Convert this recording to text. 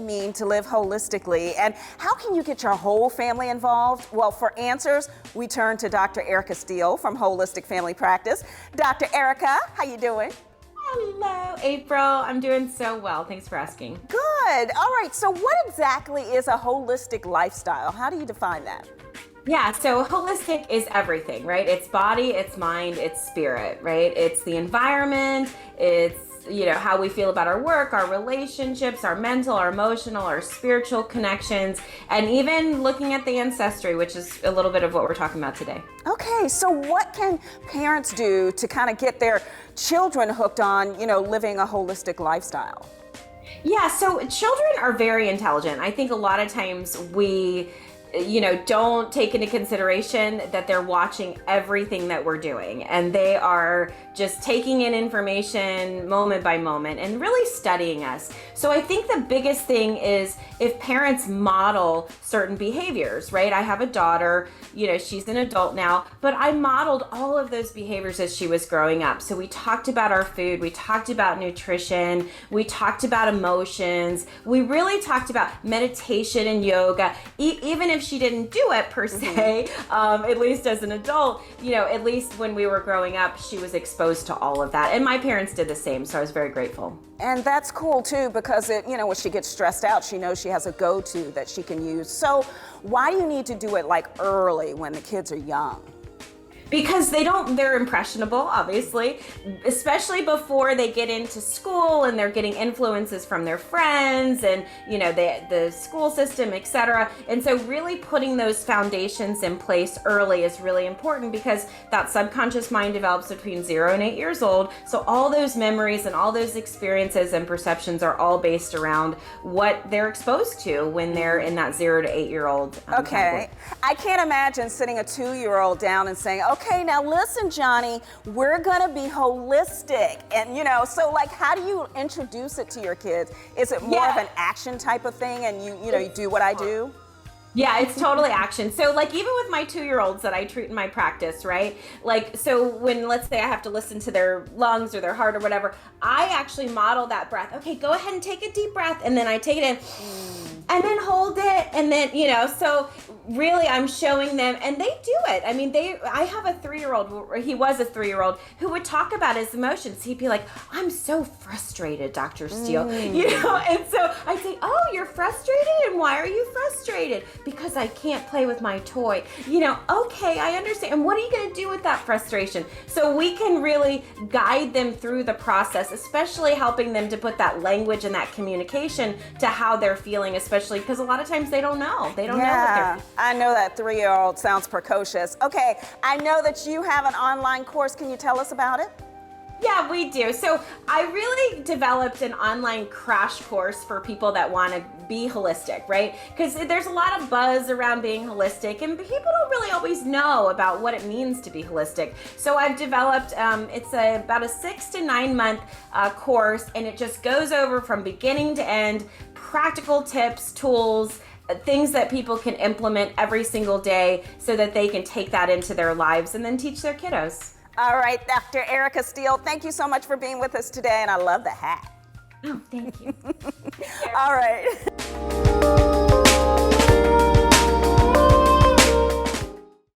mean to live holistically, and how can you get your whole family involved? Well, for answers, we turn to Dr. Erica Steele from Holistic Family Practice. Dr. Erica, how you doing? Hello, April. I'm doing so well. Thanks for asking. Good. All right. So what exactly is a holistic lifestyle? How do you define that? Yeah, so holistic is everything, right? It's body, it's mind, it's spirit, right? It's the environment, it's how we feel about our work, our relationships, our mental, our emotional, our spiritual connections, and even looking at the ancestry, which is a little bit of what we're talking about today. Okay, so what can parents do to kind of get their children hooked on, living a holistic lifestyle? Yeah, so children are very intelligent. I think a lot of times we don't take into consideration that they're watching everything that we're doing, and they are just taking in information moment by moment and really studying us. So I think the biggest thing is if parents model certain behaviors, right? I have a daughter, she's an adult now, but I modeled all of those behaviors as she was growing up. So we talked about our food, we talked about nutrition, we talked about emotions, we really talked about meditation and yoga. Even if she didn't do it per se, at least as an adult, at least when we were growing up, she was exposed to all of that. And my parents did the same, so I was very grateful. And that's cool too, because when she gets stressed out, she knows she has a go-to that she can use. So why do you need to do it early when the kids are young? Because they're impressionable, obviously, especially before they get into school and they're getting influences from their friends and, the school system, etc. And so really putting those foundations in place early is really important because that subconscious mind develops between 0 and 8 years old. So all those memories and all those experiences and perceptions are all based around what they're exposed to when they're in that 0 to 8 year old. Okay. I can't imagine sitting a 2-year-old down and saying, okay, now listen, Johnny, we're gonna be holistic. And so how do you introduce it to your kids? Is it more of an action type of thing and you do what I do? Yeah, it's totally action. So even with my 2-year-olds that I treat in my practice, right? So when, let's say I have to listen to their lungs or their heart or whatever, I actually model that breath. Okay, go ahead and take a deep breath. And then I take it in and then hold it. And then, so really I'm showing them and they do it. I mean, I have a 3-year-old, or he was a 3-year-old who would talk about his emotions. He'd be like, I'm so frustrated, Dr. Steele, And so I say, oh, you're frustrated? And why are you frustrated? Because I can't play with my toy. Okay, I understand. And what are you going to do with that frustration? So we can really guide them through the process, especially helping them to put that language and that communication to how they're feeling, especially because a lot of times they don't know. They don't know what they're feeling. I know that 3-year-old sounds precocious. Okay, I know that you have an online course. Can you tell us about it? Yeah, we do. So I really developed an online crash course for people that want to be holistic, right? Because there's a lot of buzz around being holistic and people don't really always know about what it means to be holistic. So I've developed, it's about a 6 to 9 month course, and it just goes over from beginning to end, practical tips, tools, things that people can implement every single day so that they can take that into their lives and then teach their kiddos. All right, Dr. Erica Steele, thank you so much for being with us today, and I love the hat. Oh, thank you. All right.